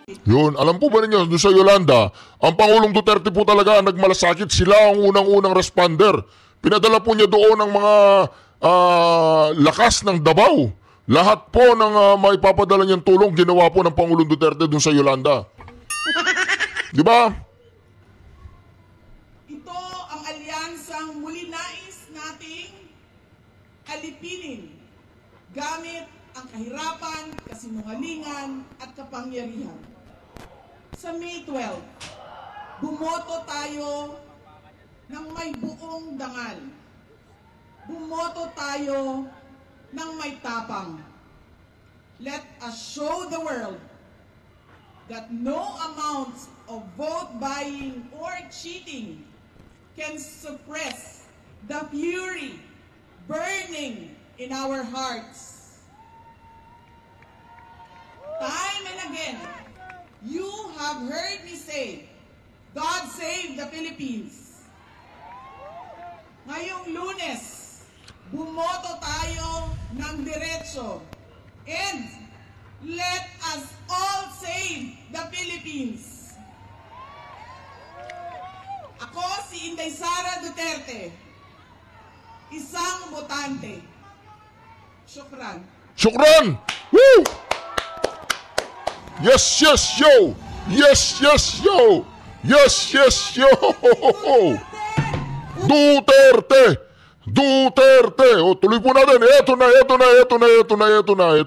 Yun, alam po ba ninyo, doon sa Yolanda, ang Pangulong Duterte po talaga ang nagmalasakit. Sila ang unang-unang responder. Pinadala po niya doon ang mga lakas ng Davao. Lahat po ng maipapadala niyang tulong, ginawa po ng Pangulong Duterte doon sa Yolanda. Di ba? Ito ang alyansang muli nais nating alipinin gamit ang kahirapan, kasinungalingan at kapangyarihan. Sa May 12, bumoto tayo ng may buong dangal. Bumoto tayo ng may tapang. Let us show the world that no amount of vote buying or cheating can suppress the fury burning in our hearts. Time and again, you have heard me say, God save the Philippines. Ngayong Lunes, bumoto tayo ng diretso. And let us all save the Philippines. Ako si Inday Sara Duterte, isang botante. Shukran. Shukran! Woo! Yes, yes, yo! Yes, yes, yo! Yes, yes, yo! Duterte! Duterte! O, tuloy po natin. Ito na.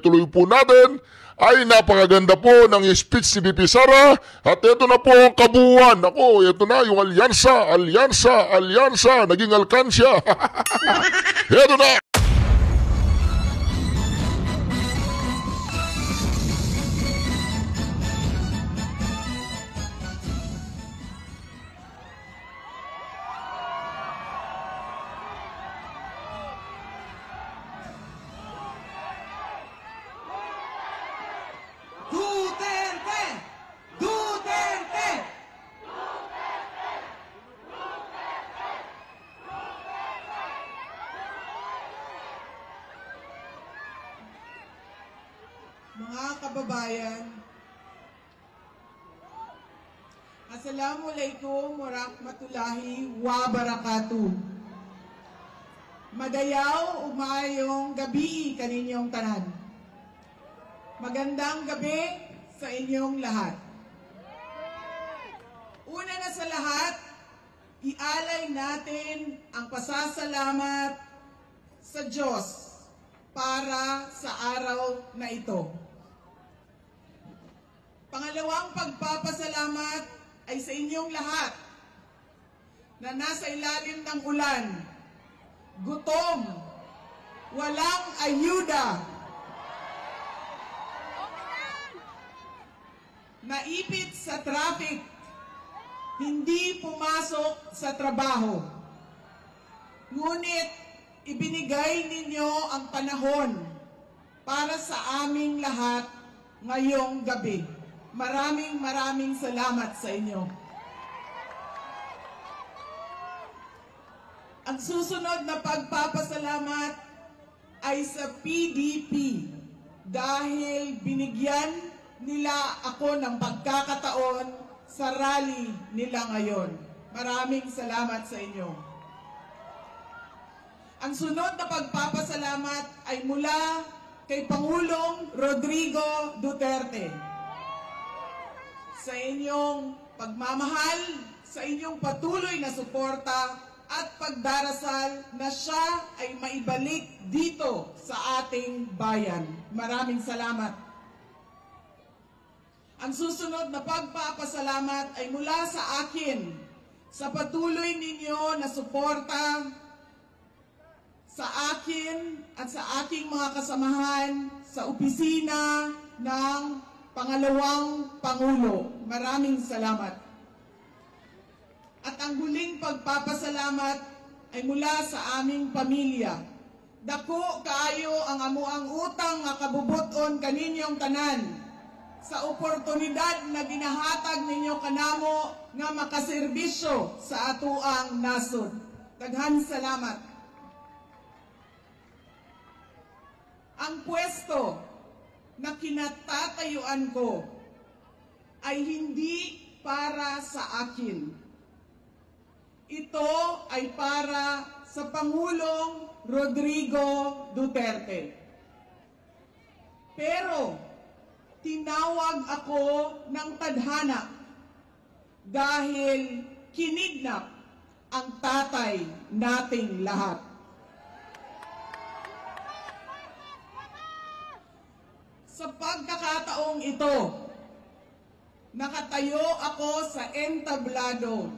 Tuloy po natin. Ay, napakaganda po ng speech si BP Sara. At ito na po ang kabuuan. Ako, ito na yung alyansa. Naging alkansya. Ito na. Mga kababayan, Assalamualaikum warahmatullahi wabarakatuh. Madayaw umayong gabi kaninyong tanan. Magandang gabi sa inyong lahat. Una na sa lahat, ialay natin ang pasasalamat sa Diyos para sa araw na ito. Pangalawang pagpapasalamat ay sa inyong lahat na nasa ilalim ng ulan, gutom, walang ayuda, naipit sa traffic, hindi pumasok sa trabaho. Ngunit ibinigay ninyo ang panahon para sa aming lahat ngayong gabi. Maraming salamat sa inyo. Ang susunod na pagpapasalamat ay sa PDP dahil binigyan nila ako ng pagkakataon sa rally nila ngayon. Maraming salamat sa inyo. Ang sunod na pagpapasalamat ay mula kay Pangulong Rodrigo Duterte. Sa inyong pagmamahal, sa inyong patuloy na suporta at pagdarasal na siya ay maibalik dito sa ating bayan. Maraming salamat. Ang susunod na pagpapasalamat ay mula sa akin, sa patuloy ninyo na suporta sa akin at sa aking mga kasamahan sa opisina ng Pangalawang Pangulo. Maraming salamat. At ang huling pagpapasalamat ay mula sa aming pamilya. Dako kaayo ang amuang utang nga kabubuton kaninyong tanan sa oportunidad na ginahatag ninyo kanamo nga makaserbisyo sa atuang nasod. Daghan salamat. Ang pwesto na kinatatayuan ko ay hindi para sa akin. Ito ay para sa Pangulong Rodrigo Duterte. Pero tinawag ako ng tadhana dahil kinidnap ang tatay nating lahat. Sa pagkakataong ito, nakatayo ako sa entablado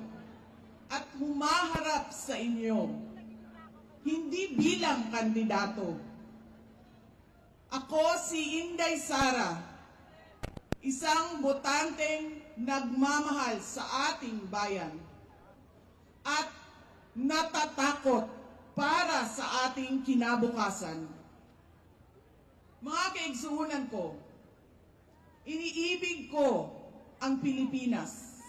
at humaharap sa inyo, hindi bilang kandidato. Ako si Inday Sara, isang botanteng nagmamahal sa ating bayan at natatakot para sa ating kinabukasan. Mga kaigsuunan ko, iniibig ko ang Pilipinas.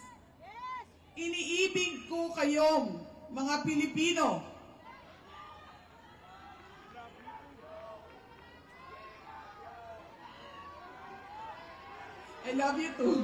Iniibig ko kayong mga Pilipino. I love you too.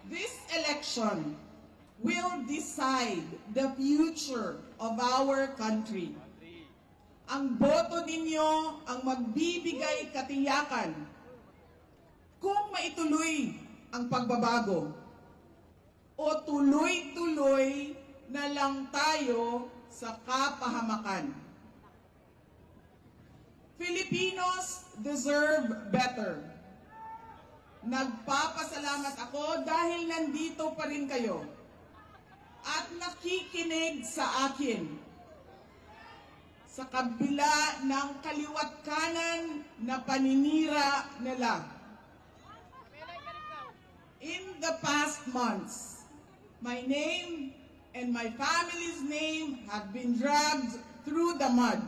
This election will decide the future of our country. Ang boto ninyo ang magbibigay katiyakan kung maituloy ang pagbabago o tuloy-tuloy na lang tayo sa kapahamakan. Filipinos deserve better. Nagpapasalamat ako dahil nandito pa rin kayo at nakikinig sa akin sa kabila ng kaliwat kanan na paninira nila. In the past months, my name and my family's name have been dragged through the mud.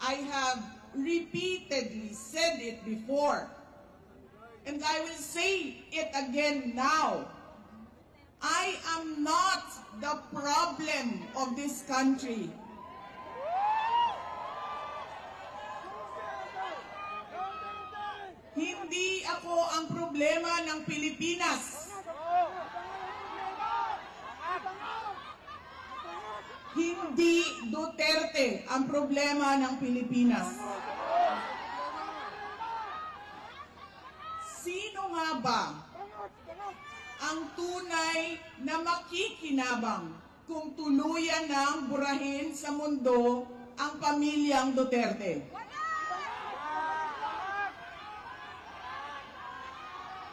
I have repeatedly said it before, and I will say it again now. I am not the problem of this country. Hindi ako ang problema ng Pilipinas. Hindi Duterte ang problema ng Pilipinas. Sino nga ba ang tunay na makikinabang kung tuluyan ng burahin sa mundo ang pamilyang Duterte?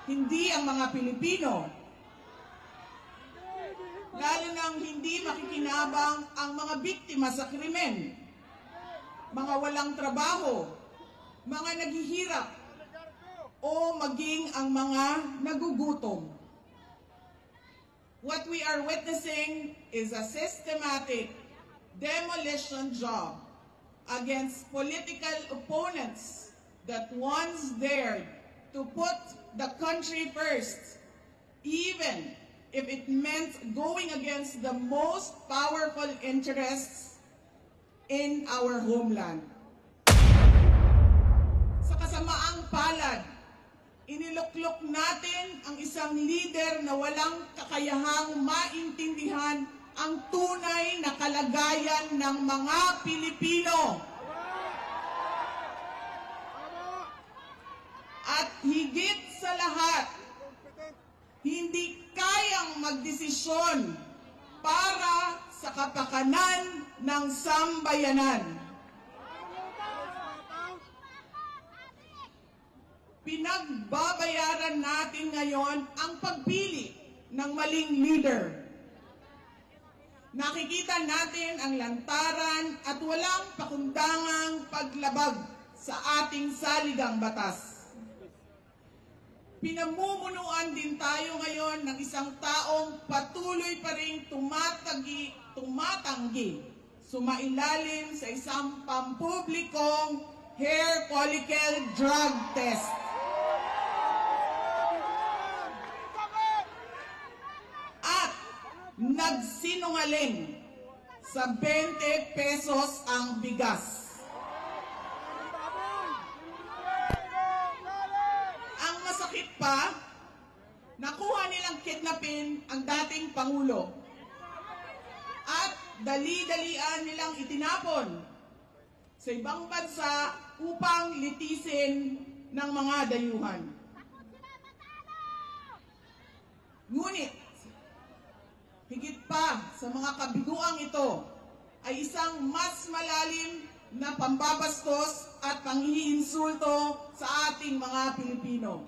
Hindi ang mga Pilipino. Lalo nang hindi makikinabang ang mga biktima sa krimen, mga walang trabaho, mga naghihirap, o maging ang mga nagugutom. What we are witnessing is a systematic demolition job against political opponents that once dared to put the country first, even if it meant going against the most powerful interests in our homeland. Sa kasamaang palad, iniluklok natin ang isang leader na walang kakayahang maintindihan ang tunay na kalagayan ng mga Pilipino. At higit sa lahat, hindi kayang magdesisyon para sa kapakanan ng sambayanan. Pinagbabayaran natin ngayon ang pagpili ng maling leader. Nakikita natin ang lantaran at walang pakundangang paglabag sa ating saligang batas. Pinamumunuan din tayo ngayon ng isang taong patuloy pa rin tumatanggi, sumailalim sa isang pampublikong hair follicle drug test. At nagsinungaling sa 20 pesos ang bigas. Ang masakit pa, nakuha nilang kidnapin ang dating Pangulo at dali-dalian nilang itinapon sa ibang bansa upang litisin ng mga dayuhan. Ngunit, higit pa sa mga kabiguang ito ay isang mas malalim na pambabastos at panghiinsulto sa ating mga Pilipino.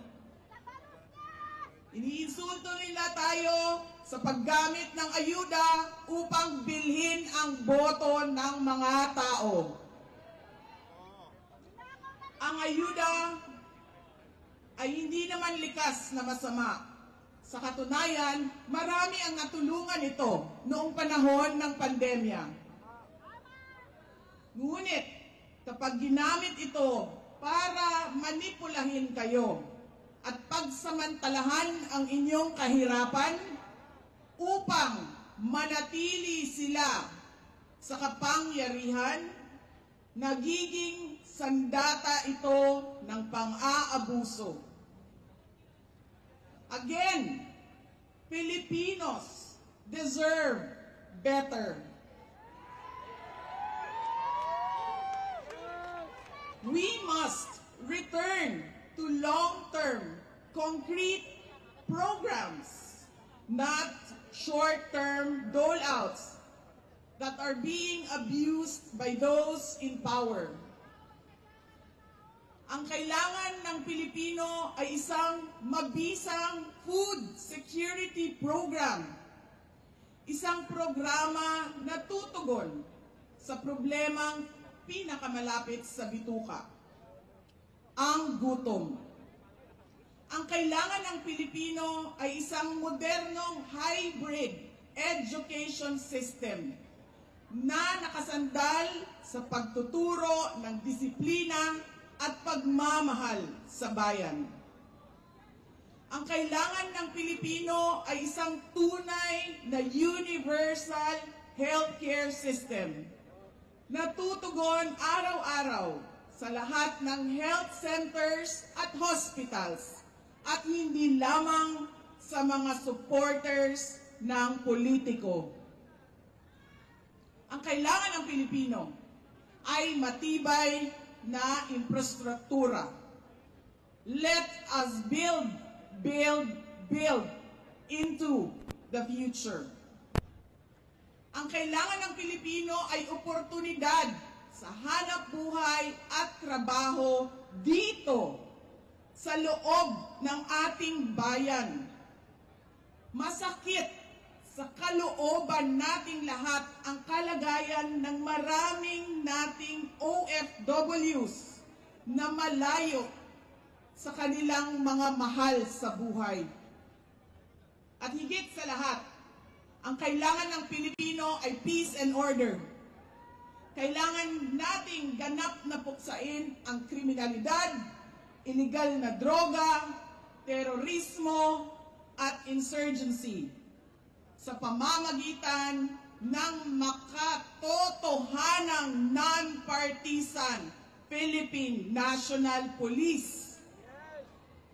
Iniinsulto nila tayo sa paggamit ng ayuda upang bilhin ang boto ng mga tao. Ang ayuda ay hindi naman likas na masama. Sa katunayan, marami ang natulungan ito noong panahon ng pandemya. Ngunit, kapag ginamit ito para manipulahin kayo at pagsamantalahan ang inyong kahirapan upang manatili sila sa kapangyarihan, nagiging sandata ito ng pang-aabuso. Again, Filipinos deserve better. We must return to long-term, concrete programs, not short-term dole-outs that are being abused by those in power. Ang kailangan ng Pilipino ay isang mabisang food security program. Isang programa na tutugon sa problemang pinakamalapit sa bituka, ang gutom. Ang kailangan ng Pilipino ay isang modernong hybrid education system na nakasandal sa pagtuturo ng disiplina at pagmamahal sa bayan. Ang kailangan ng Pilipino ay isang tunay na universal healthcare system na tutugon araw-araw sa lahat ng health centers at hospitals at hindi lamang sa mga supporters ng politiko. Ang kailangan ng Pilipino ay matibay na infrastruktura. Let us build into the future. Ang kailangan ng Pilipino ay oportunidad sa hanap buhay at trabaho dito sa loob ng ating bayan. Masakit sa kalooban nating lahat ang kalagayan ng maraming nating OFWs na malayo sa kanilang mga mahal sa buhay. At higit sa lahat, ang kailangan ng Pilipino ay peace and order. Kailangan nating ganap na puksain ang kriminalidad, illegal na droga, terorismo, at insurgency sa pamamagitan ng makatotohanang non-partisan Philippine National Police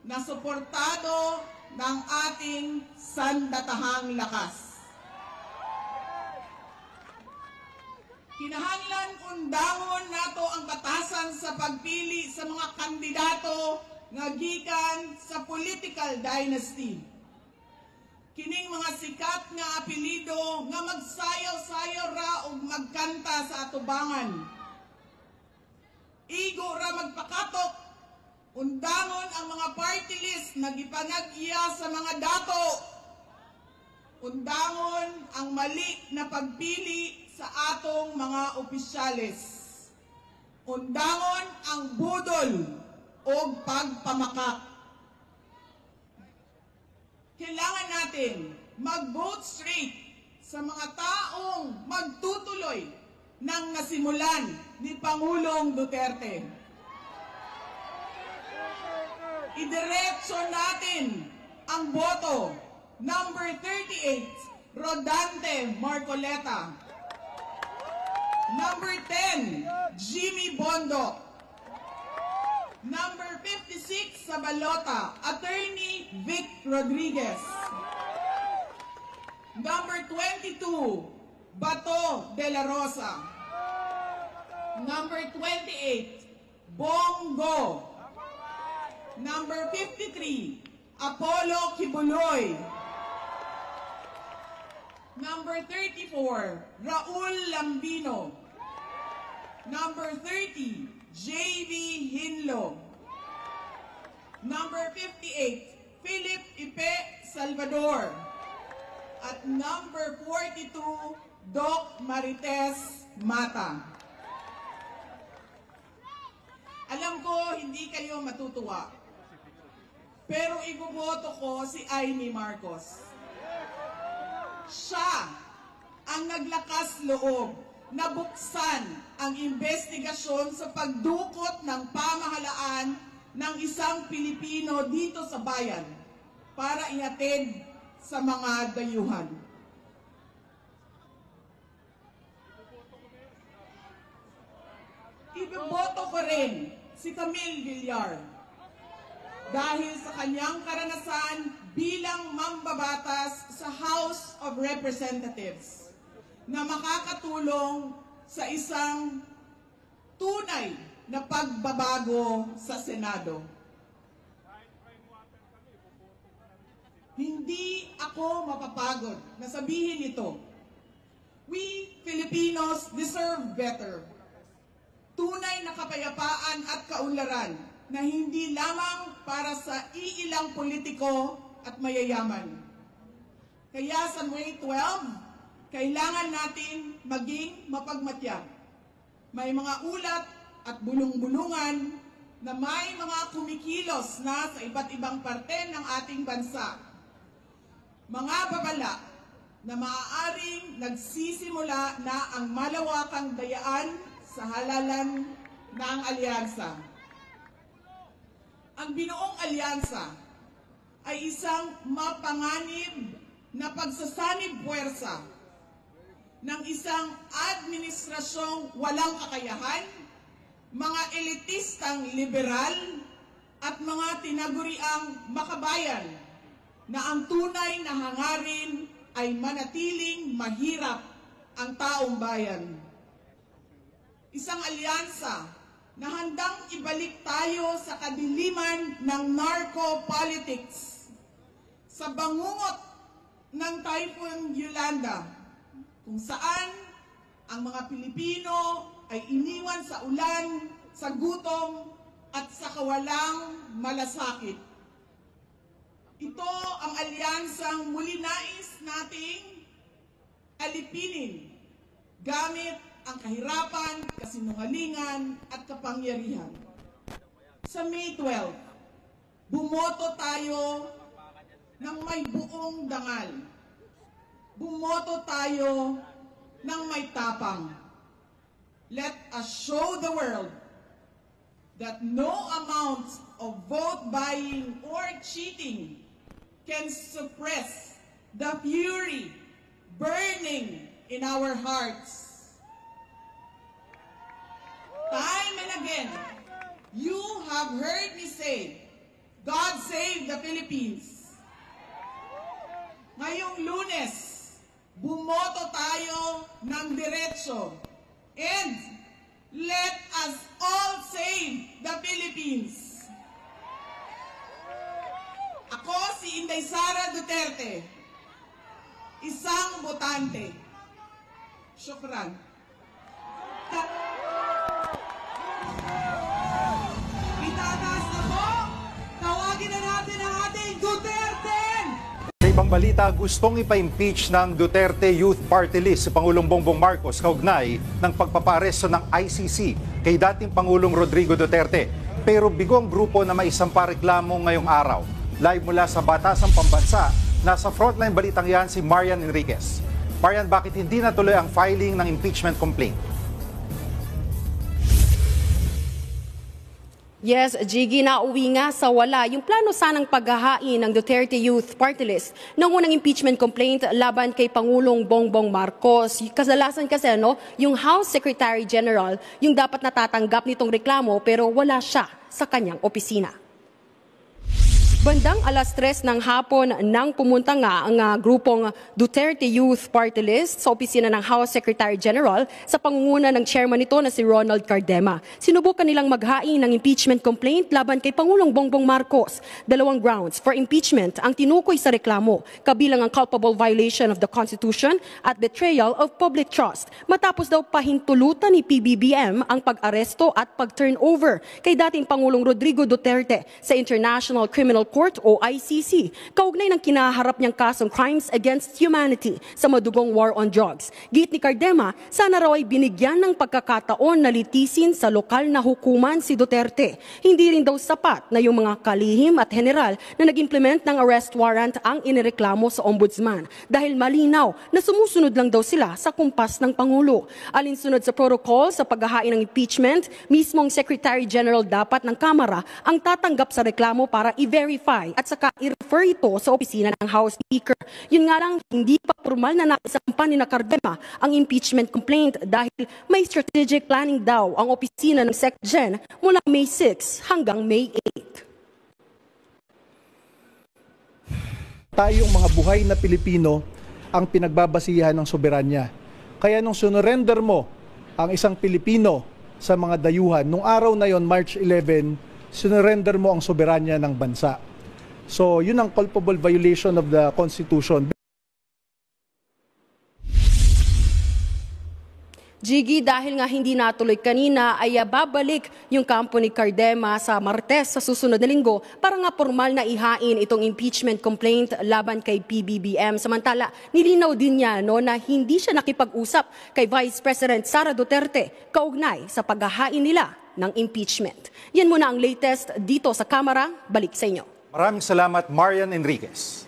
na suportado ng ating sandatahang lakas. Kinahanglan undangon nato ang batasan sa pagpili sa mga kandidato nga gikan sa political dynasty. Kining mga sikat nga apelido nga magsayaw-sayaw ra og magkanta sa atubangan. Igo ra magpakatok, undangon ang mga party list na gipanag-iya sa mga dato. Undangon ang mali na pagpili sa atong mga opisyales. Undangon ang budol o pagpamakak. Kailangan natin mag-vote straight sa mga taong magtutuloy ng nasimulan ni Pangulong Duterte. Idiretso natin ang boto. Number 38, Rodante Marcoleta. Number 10, Jimmy Bondo. Number 56 sa balota, Attorney Vic Rodriguez. Number 22, Bato de la Rosa. Number 28, Bongo. Number 53, Apollo Kibuloy. Number 34, Raul Lambino. Number 30, J.V. Hinlo. Number 58, Philip Ipe Salvador. At number 42, Doc Marites Mata. Alam ko, hindi kayo matutuwa. Pero iboboto ko si Amy Marcos. Siya ang naglakas loob na buksan ang investigasyon sa pagdukot ng pamahalaan ng isang Pilipino dito sa bayan para ihatid sa mga dayuhan. Iboboto ko rin si Camille Villar dahil sa kanyang karanasan bilang mambabatas sa House of Representatives na makakatulong sa isang tunay na pagbabago sa Senado. Hindi ako mapapagod na sabihin ito. We Filipinos deserve better. Tunay na kapayapaan at kaunlaran na hindi lamang para sa iilang politiko at mayayaman. Kaya sa May 12, kailangan natin maging mapagmatya. May mga ulat at bulong-bulungan na may mga kumikilos na sa iba't ibang parte ng ating bansa. Mga babala na maaaring nagsisimula na ang malawakang dayaan sa halalan ng alyansa. Ang binuong alyansa ay isang mapanganib na pagsasanib puwersa ng isang administrasyong walang kakayahan, mga elitistang liberal at mga tinaguriang makabayan na ang tunay na hangarin ay manatiling mahirap ang taong bayan. Isang alyansa na handang ibalik tayo sa kadiliman ng narco-politics, sa bangungot ng Typhoon Yolanda, kung saan ang mga Pilipino ay iniwan sa ulan, sa gutom, at sa kawalang malasakit. Ito ang alyansang muli nais nating alipinin gamit ang kahirapan, kasinungalingan, at kapangyarihan. Sa May 12, bumoto tayo ng may buong dangal. Bumoto tayo ng may tapang. Let us show the world that no amount of vote buying or cheating can suppress the fury burning in our hearts. Time and again, you have heard me say, God save the Philippines. Ngayong Lunes, bumoto tayo ng diretso. And let us all save the Philippines. Ako si Inday Sara Duterte, isang botante. Syukran. Itataas na po, tawagin na natin ang ating Duterte! Sa ibang balita, gustong ipa-impeach ng Duterte Youth Party List si Pangulong Bongbong Marcos kaugnay ng pagpaparesto ng ICC kay dating Pangulong Rodrigo Duterte. Pero bigo ang grupo na may isang pareklamo ngayong araw. Live mula sa Batasang Pambansa, nasa frontline balitang yan si Marian Enriquez. Marian, bakit hindi natuloy ang filing ng impeachment complaint? Yes, Jiggy, nauwi nga sa wala yung plano sanang paghahain ng Duterte Youth Party List ng unang impeachment complaint laban kay Pangulong Bongbong Marcos. Kasalasan kasi yung House Secretary General yung dapat natatanggap nitong reklamo pero wala siya sa kanyang opisina. Bandang 3:00 ng hapon nang pumunta nga ang grupong Duterte Youth Party List sa opisina ng House Secretary General sa pangunguna ng chairman nito na si Ronald Cardema. Sinubukan nilang maghain ng impeachment complaint laban kay Pangulong Bongbong Marcos. 2 grounds for impeachment ang tinukoy sa reklamo, kabilang ang culpable violation of the Constitution at betrayal of public trust. Matapos daw pahintulutan ni PBBM ang pag-aresto at pag-turnover kay dating Pangulong Rodrigo Duterte sa International Criminal Court o ICC, kaugnay ng kinaharap niyang kasong crimes against humanity sa madugong war on drugs. Giit ni Cardema, sana raw ay binigyan ng pagkakataon na litisin sa lokal na hukuman si Duterte. Hindi rin daw sapat na yung mga kalihim at general na nag-implement ng arrest warrant ang inireklamo sa ombudsman dahil malinaw na sumusunod lang daw sila sa kumpas ng Pangulo. Alinsunod sa protocol sa paghahain ng impeachment, mismong Secretary General dapat ng Kamara ang tatanggap sa reklamo para i-verify at saka i-refer ito sa opisina ng House Speaker. Yun nga lang, hindi pa formal na naisampan ni Cardema ang impeachment complaint dahil may strategic planning daw ang opisina ng SecGen mula May 6 hanggang May 8. Tayong mga buhay na Pilipino ang pinagbabasihan ng soberanya. Kaya nung sinurrender mo ang isang Pilipino sa mga dayuhan, nung araw na yon, March 11, sinurrender mo ang soberanya ng bansa. So, yun ang culpable violation of the Constitution. Jiggy, dahil nga hindi natuloy kanina, ay babalik yung kampo ni Cardema sa Martes sa susunod na linggo para nga formal na ihain itong impeachment complaint laban kay PBBM. Samantala, nilinaw din niya na hindi siya nakipag-usap kay Vice President Sara Duterte kaugnay sa paghahain nila ng impeachment. Yan muna ang latest dito sa Kamara. Balik sa inyo. Maraming salamat, Marian Enriquez.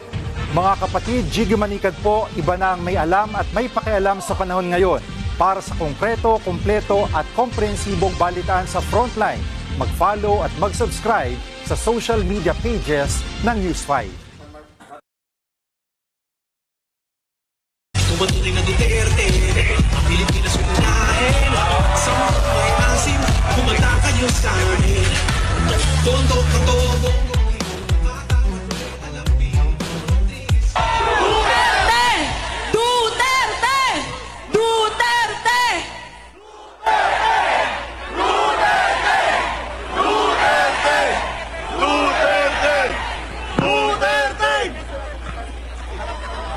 Mga kapatid, Jiggy Manikad po, iba na ang may alam at may pakialam sa panahon ngayon. Para sa konkreto, kumpleto at komprehensibong balitaan sa Frontline, mag-follow at mag-subscribe sa social media pages ng News 5. Tumatuloy na Duterte, ang Pilipinas unahin. Sa mga may asim, kumanta kayo sa akin. Tondo, tondo,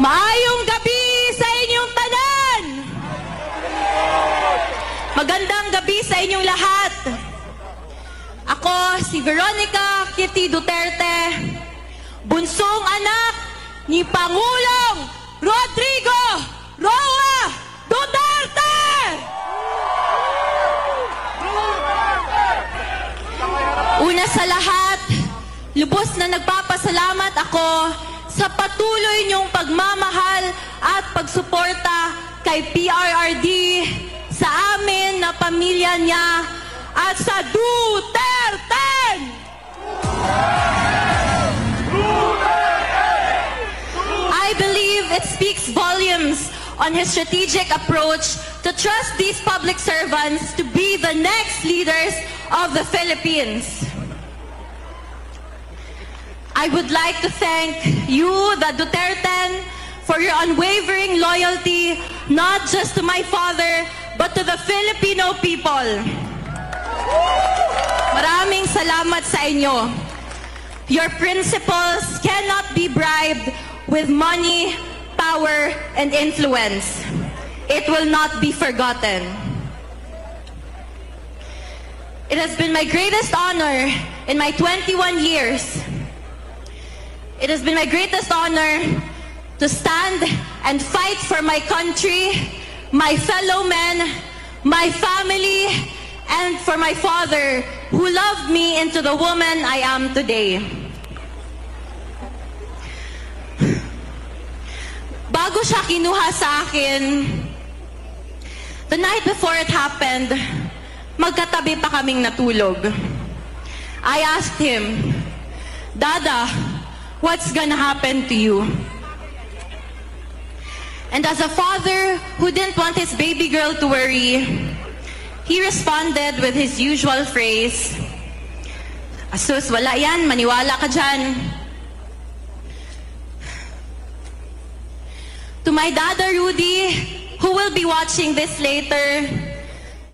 Maayong gabi sa inyong tanan! Magandang gabi sa inyong lahat. Ako si Veronica Kitty Duterte, bunsong anak ni Pangulong Rodrigo Roa Duterte! Una sa lahat, lubos na nagpapasalamat ako sa patuloy niyong pagmamahal at pagsuporta kay PRRD, sa amin na pamilya niya at sa Duterte! I believe it speaks volumes on his strategic approach to trust these public servants to be the next leaders of the Philippines. I would like to thank you, the Duterte, for your unwavering loyalty, not just to my father, but to the Filipino people. Maraming salamat sa inyo. Your principles cannot be bribed with money, power, and influence. It will not be forgotten. It has been my greatest honor in my 21 years. It has been my greatest honor to stand and fight for my country, my fellow men, my family, and for my father who loved me into the woman I am today. Bago siya kinuha sa akin, the night before it happened, magkatabi pa kaming natulog. I asked him, Dada, what's gonna happen to you? And as a father who didn't want his baby girl to worry, he responded with his usual phrase, Asus, wala yan, maniwala ka dyan. To my Dada Rudy, who will be watching this later,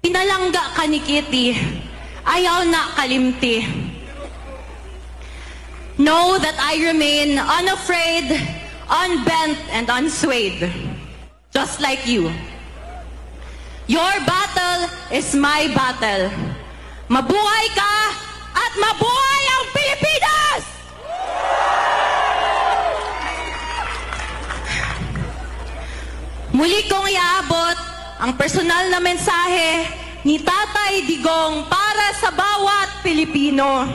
pinalangga ka ni Kitty, ayaw na kalimti. Know that I remain unafraid, unbent, and unswayed, just like you. Your battle is my battle. Mabuhay ka at mabuhay ang Pilipinas! Muli kong iaabot ang personal na mensahe ni Tatay Digong para sa bawat Pilipino.